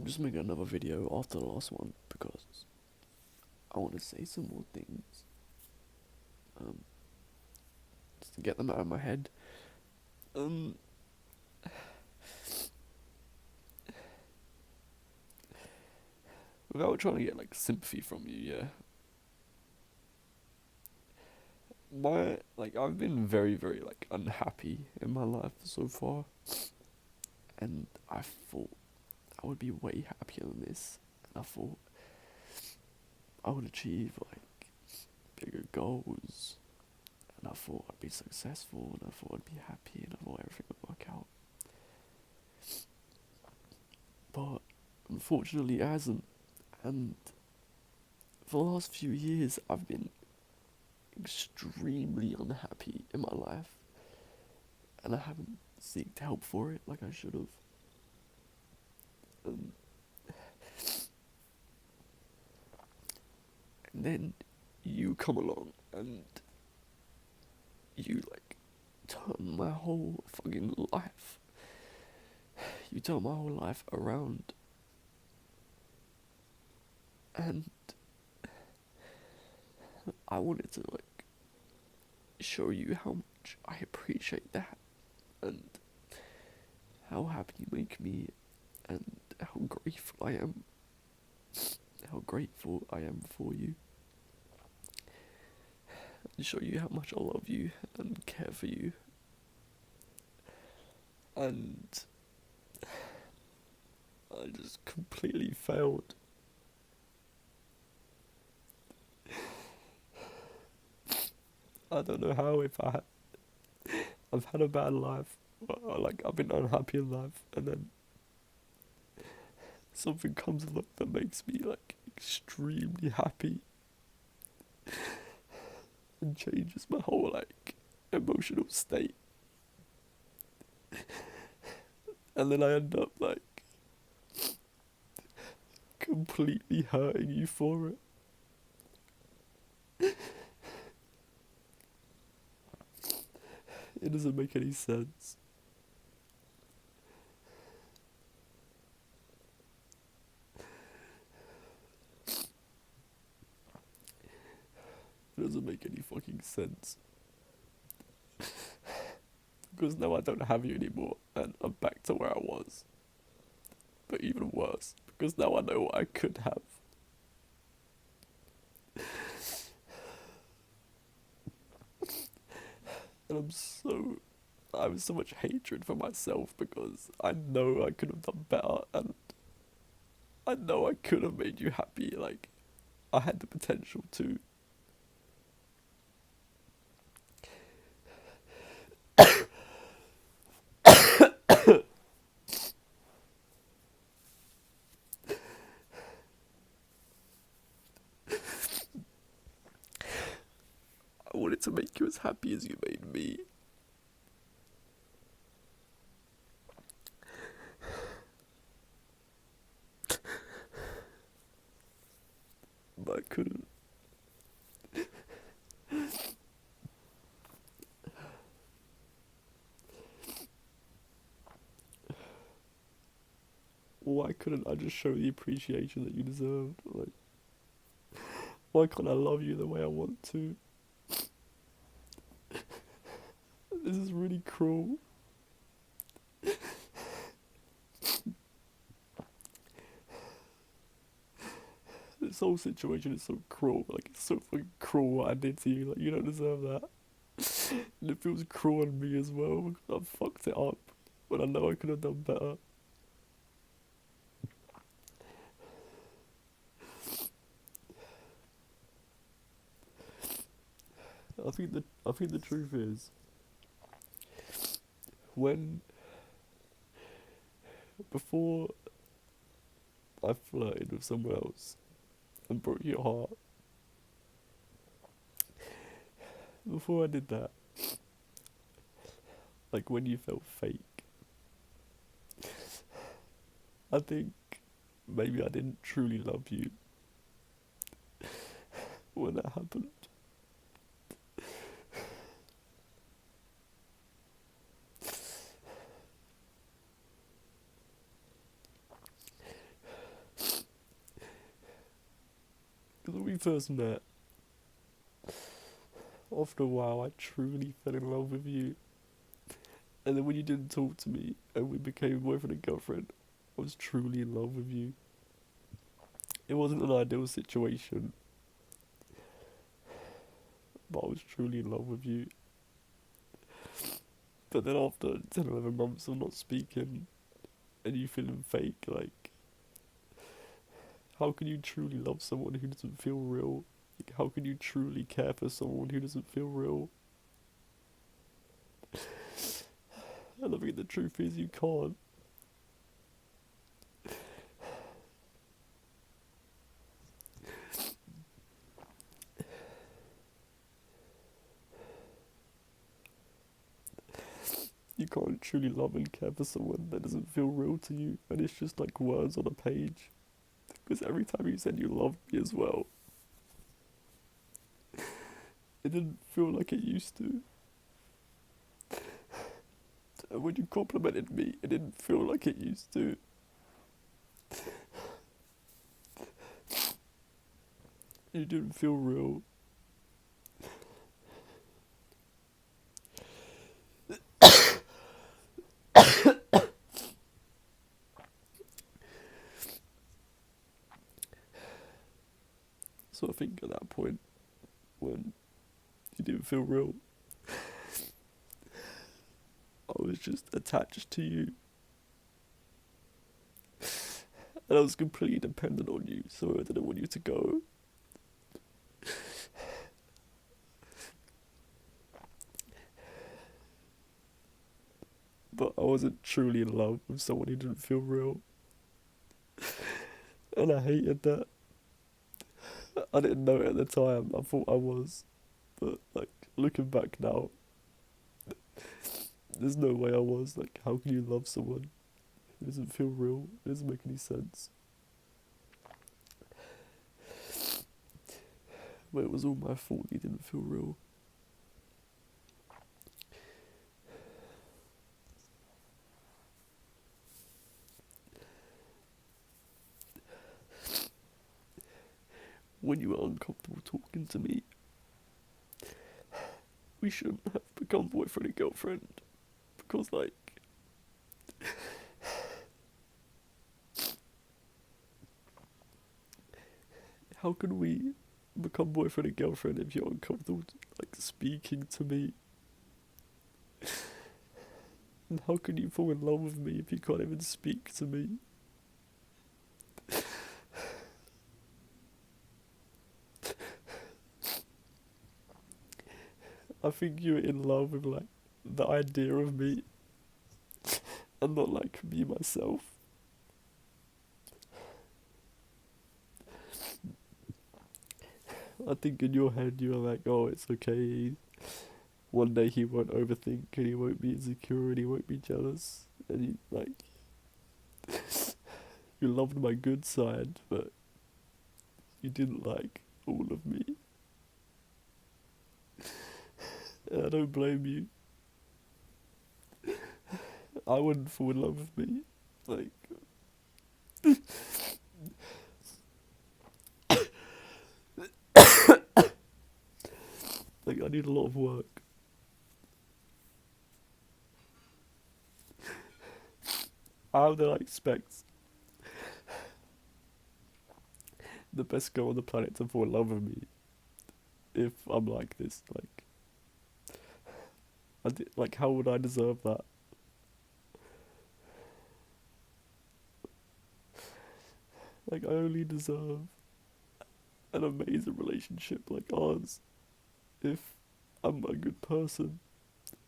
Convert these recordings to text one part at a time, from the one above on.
just making another video after the last one because I want to say some more things. Um, just to get them out of my head. Um, Without trying to get like sympathy from you, yeah. I've been very, very like unhappy in my life so far, and I thought I would be way happier than this, and I thought I would achieve like bigger goals, and I thought I'd be successful, and I thought I'd be happy, and I thought everything would work out. But unfortunately, it hasn't. And for the last few years, I've been extremely unhappy in my life, and I haven't sought help for it like I should have. Um, and then you come along and you like turn my whole fucking life. You turn my whole life around, and I wanted to like show you how much I appreciate that, and how happy you make me, and how grateful I am for you, and show you how much I love you and care for you. And I just completely failed. I don't know how. I've had a bad life, like I've been unhappy in life, and then something comes along that makes me like extremely happy and changes my whole like emotional state, and then I end up like completely hurting you for it. It doesn't make any sense. It doesn't make any fucking sense. Because now I don't have you anymore, and I'm back to where I was. But even worse, because now I know what I could have. And I have so much hatred for myself because I know I could have done better, and I know I could have made you happy. Like, I had the potential to. I wanted to make you as happy as you made me. But I couldn't. Why couldn't I just show the appreciation that you deserved? Like, why can't I love you the way I want to? This is really cruel. This whole situation is so cruel. Like, it's so fucking cruel what I did to you. Like, you don't deserve that. And it feels cruel on me as well because I fucked it up when I know I could have done better. I think the truth is when before I flirted with someone else and broke your heart, before I did that, like when you felt fake, I think maybe I didn't truly love you when that happened. Because when we first met, after a while, I truly fell in love with you. And then when you didn't talk to me and we became boyfriend and girlfriend, I was truly in love with you. It wasn't an ideal situation, but I was truly in love with you. But then after 10, 11 months of not speaking and you feeling fake, like, how can you truly love someone who doesn't feel real? Like, how can you truly care for someone who doesn't feel real? And I think the truth is you can't. You can't truly love and care for someone that doesn't feel real to you, and it's just like words on a page. Because every time you said you loved me as well, it didn't feel like it used to. And when you complimented me, it didn't feel like it used to. It didn't feel real. So I think at that point, when you didn't feel real, I was just attached to you. And I was completely dependent on you, so I didn't want you to go. But I wasn't truly in love with someone who didn't feel real. And I hated that. I didn't know it at the time. I thought I was. But, like, looking back now, there's no way I was. Like, how can you love someone who doesn't feel real? It doesn't make any sense. But it was all my fault he didn't feel real. When you were uncomfortable talking to me, we shouldn't have become boyfriend and girlfriend. Because, like, how can we become boyfriend and girlfriend if you're uncomfortable, like, speaking to me? And how can you fall in love with me if you can't even speak to me? I think you're in love with, like, the idea of me and not, like, me myself. I think in your head you're like, oh, it's okay. One day he won't overthink and he won't be insecure and he won't be jealous. And he, like, you loved my good side, but you didn't like all of me. And I don't blame you. I wouldn't fall in love with me. Like, I need a lot of work. How did I expect the best girl on the planet to fall in love with me if I'm like this? Like, how would I deserve that? Like, I only deserve an amazing relationship like ours if I'm a good person,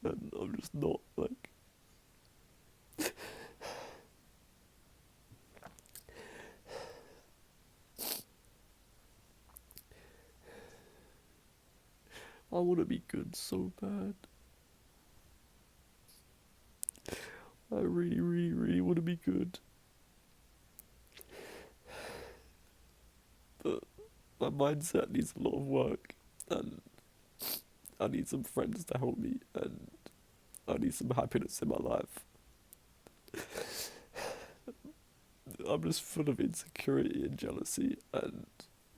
and I'm just not. Like, I want to be good so bad. I really, really, really want to be good. But my mindset needs a lot of work, and I need some friends to help me, and I need some happiness in my life. I'm just full of insecurity and jealousy, and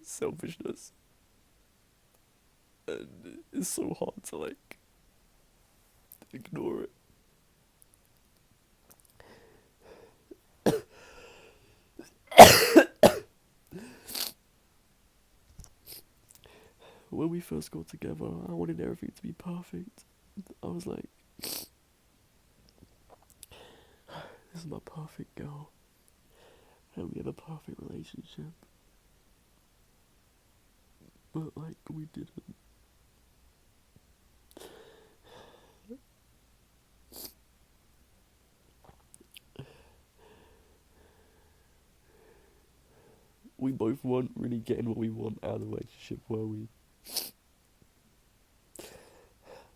selfishness, and it's so hard to like ignore it. When we first got together, I wanted everything to be perfect. I was like, this is my perfect girl, and we have a perfect relationship. But like, we didn't. We both weren't really getting what we want out of the relationship, were we?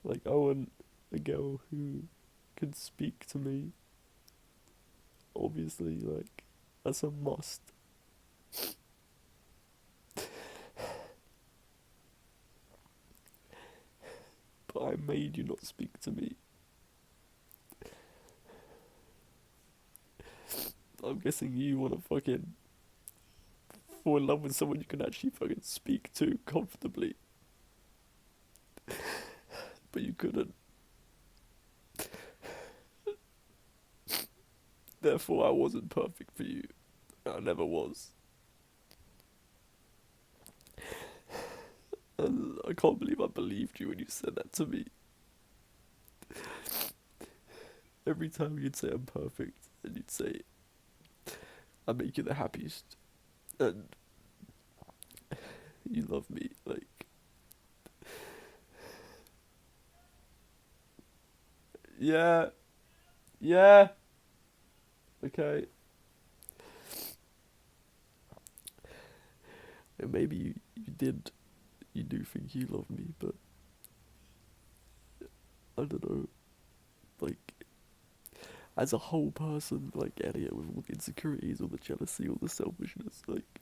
Like, I want a girl who can speak to me. Obviously, like, that's a must. But I made you not speak to me. I'm guessing you want to fucking fall in love with someone you can actually fucking speak to comfortably. But you couldn't. Therefore, I wasn't perfect for you. I never was. And I can't believe I believed you when you said that to me. Every time you'd say I'm perfect, and you'd say I make you the happiest, and you love me, like, yeah, yeah, okay. And maybe you do think you love me, but I don't know, like, as a whole person, like Elliot, with all the insecurities, all the jealousy, all the selfishness, like,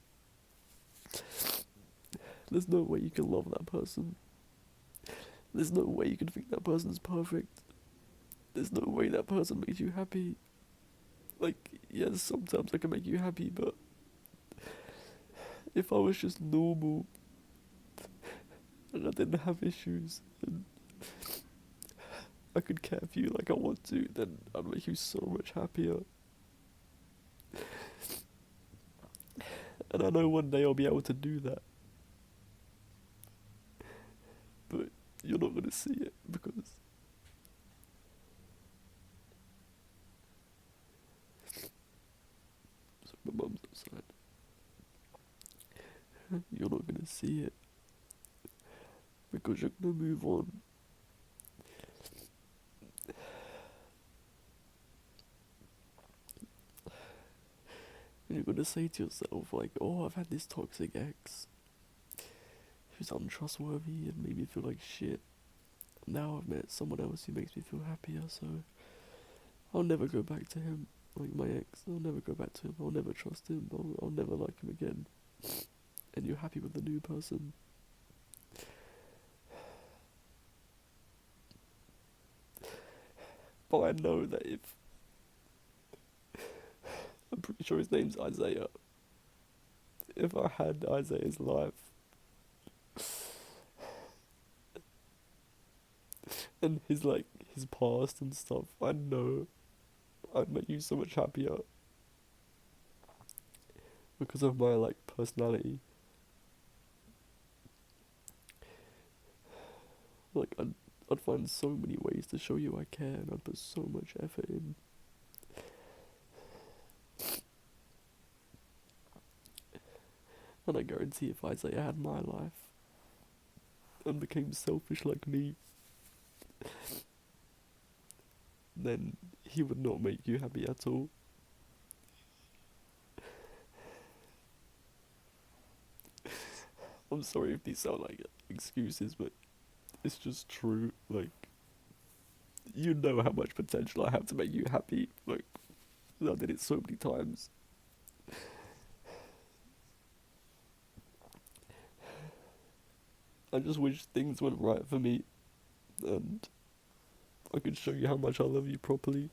there's no way you can love that person. There's no way you can think that person's perfect. There's no way that person makes you happy. Like, yes, sometimes I can make you happy, but if I was just normal and I didn't have issues and I could care for you like I want to, then I'd make you so much happier. And I know one day I'll be able to do that, but you're not gonna see it because my mum's outside. You're not gonna see it because you're gonna move on. And you're gonna say to yourself, like, oh, I've had this toxic ex who's untrustworthy and made me feel like shit. Now I've met someone else who makes me feel happier, so I'll never go back to him. Like my ex, I'll never go back to him. I'll never trust him. I'll never like him again. And you're happy with the new person. But I know that if I'm pretty sure his name's Isaiah. If I had Isaiah's life and his past and stuff, I know I'd make you so much happier because of my like personality. Like I'd find so many ways to show you I care and I'd put so much effort in. And I guarantee if Isaiah had my life and became selfish like me, then he would not make you happy at all. I'm sorry if these sound like excuses, but it's just true. Like, you know how much potential I have to make you happy. Like, I did it so many times. I just wish things went right for me and I could show you how much I love you properly.